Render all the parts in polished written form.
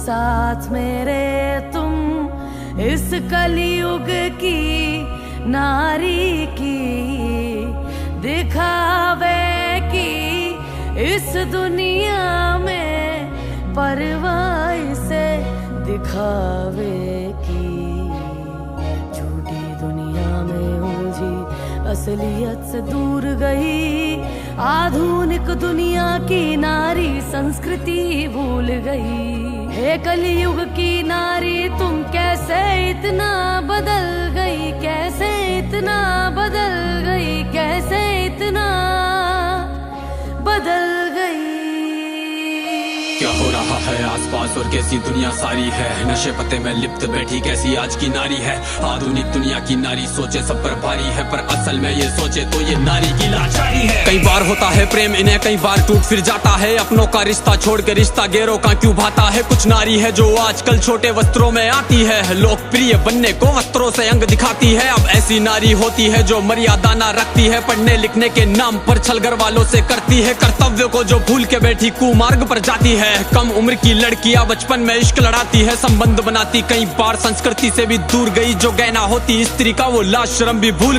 साथ मेरे तुम इस कलयुग की नारी की, दिखावे की इस दुनिया में परवाह से दिखावे की। झूठी दुनिया में उलझी असलियत से दूर गई, आधुनिक दुनिया की नारी संस्कृति भूल गई। हे कलयुग की नारी तुम कैसे इतना बदल गई, कैसे इतना बदल गई, कैसे इतना बदल गई। क्या हो रहा है आसपास और कैसी दुनिया सारी है, नशे पते में लिप्त बैठी कैसी आज की नारी है। आधुनिक दुनिया की नारी सोचे सब पर भारी है, पर असल में ये सोचे तो ये नारी की लाचारी है। कई बार होता है प्रेम इन्हें, कई बार टूट फिर जाता है, अपनों का रिश्ता छोड़ के रिश्ता गैरों का क्यों भाता है। कुछ नारी है जो आजकल छोटे वस्त्रों में आती है, लोकप्रिय बनने को वस्त्रों से अंग दिखाती है। अब ऐसी नारी होती है जो मर्यादा ना रखती है, पढ़ने लिखने के नाम पर छल घर वालों से करती है कर्तव्य को जो भूल के बैठी कुमार्ग पर जाती है। कम उम्र की लड़कियां बचपन में इश्क लड़ाती है, संबंध बनाती कई बार संस्कृति से भी दूर गई। जो गहना होती स्त्री का वो लाज शर्म भी भूल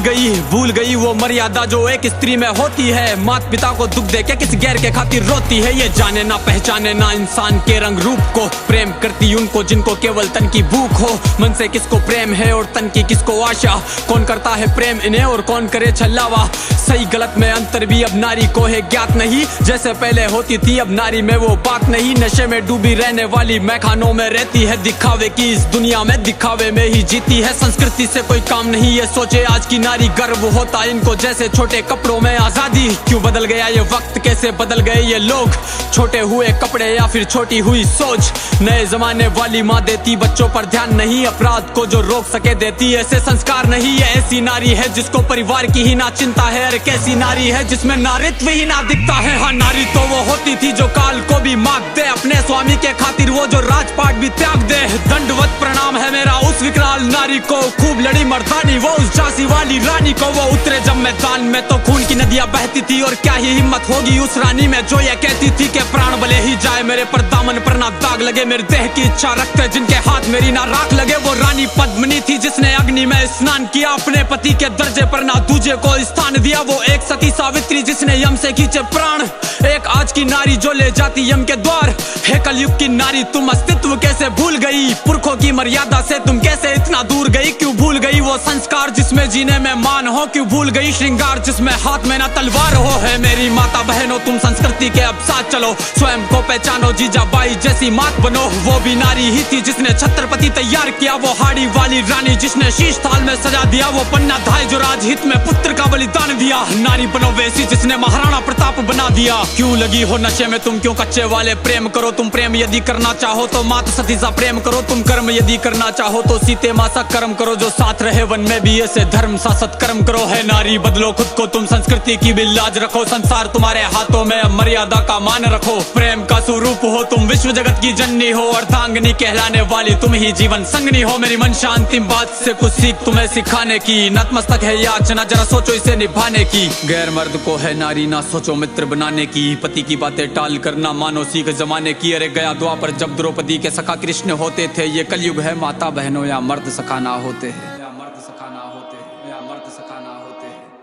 गई वो मर्यादा जो एक स्त्री में होती है। माता पिता को दुख दे के किस गैर के खातिर रोती है, ये जाने ना पहचाने ना इंसान के रंग रूप को। प्रेम करती उनको जिनको केवल तन की भूख हो, मन से किसको प्रेम है और तन की किसको आशा। कौन करता है प्रेम इन्हें और कौन करे छलावा, सही गलत में अंतर भी अब नारी को है ज्ञात नहीं। जैसे पहले होती थी अब नारी में वो बात नहीं, नशे में डूबी रहने वाली मैखानों में रहती है। दिखावे की इस दुनिया में दिखावे में ही जीती है, संस्कृति से कोई काम नहीं ये सोचे आज की नारी। गर्व होता इनको जैसे छोटे कपड़ों में आजादी, क्यों बदल गया ये वक्त कैसे बदल गए ये लोग। छोटे हुए कपड़े या फिर छोटी हुई सोच, नए जमाने वाली माँ देती बच्चों पर ध्यान नहीं, अपराध को जो रोक सके देती ऐसे संस्कार नहीं। ये ऐसी नारी है जिसको परिवार की ही ना चिंता है, अरे कैसी नारी है जिसमें नारित्व ही ना दिखता है। हाँ नारी तो वो होती थी जो काल को भी मात दे, अपने स्वामी के खातिर वो जो राजपाट भी त्याग दे। दंडवत प्रणाम है मेरा उस विकराल नारी को, खूब लड़ी मर्दानी वो उस झांसी वाली रानी को। वो उतरे जब मैदान में तो खून की नदियां बहती थी, और क्या ही हिम्मत होगी उस रानी में जो ये कहती थी कि प्राण भले ही जाए मेरे पर दामन पर ना दाग लगे, मेरे देह की इच्छा रखते जिनके हाथ मेरी ना राख लगे। वो रानी पद्मिनी थी जिसने अग्नि में स्नान किया, अपने पति के दर्जे पर ना दूजे को स्थान दिया। वो एक सती सावित्री जिसने यम से खींचे प्राण, एक आज की नारी जो ले जाती यम के द्वार। हे कलयुग की नारी तुम अस्तित्व कैसे भूल गई, पुरखों की मर्यादा से तुम कैसे इतना दूर गई। क्यों भूल गई वो संस्कार जिसमें जीने में मान हो, क्यों भूल गई श्रृंगार जिसमें हाथ में ना तलवार हो। है मेरी माता बहनों तुम संस्कृति के अब साथ चलो, स्वयं को पहचानो जीजाबाई जैसी मात बनो। वो भी नारी ही थी जिसने छत्रपति तैयार किया, वो हाड़ी वाली रानी जिसने शीश थाल में सजा दिया। वो पन्ना धाय जो राजहित में पुत्र का बलिदान दिया, नारी बनो वैसी जिसने महाराणा प्रताप बना दिया। क्यों लगी हो नशे में तुम, क्यों कच्चे वाले प्रेम करो तुम। प्रेम यदि करना चाहो तो मात सती सा प्रेम करो तुम, कर्म यदि करना चाहो तो सीते माँ सा कर्म करो। जो साथ रहे वन में भी ऐसे धर्म सा सत्कर्म करो। है नारी बदलो खुद को तुम, संस्कृति की भी लाज रखो, संसार तुम्हारे हाथों में मर्यादा का मान रखो। प्रेम का स्वरूप हो तुम, विश्व जगत की जननी हो, अर्धांगिनी कहलाने वाली तुम ही जीवन संगनी हो। मेरी मंशा अंतिम बात से कुछ सीख तुम्हें सिखाने की, नतमस्तक है याचना जरा सोचो इसे निभाने की। गैर मर्द को है नारी ना सोचो मित्र बनाने की, पति की बातें टाल कर ना मानो सीख जमाने की। अरे गया द्वापर जब द्रौपदी के सखा कृष्ण होते थे, ये कलयुग है माता बहनों या मर्द सखा ना होते हैं, या मर्द सखा ना होते हैं, या मर्द सखा ना होते हैं।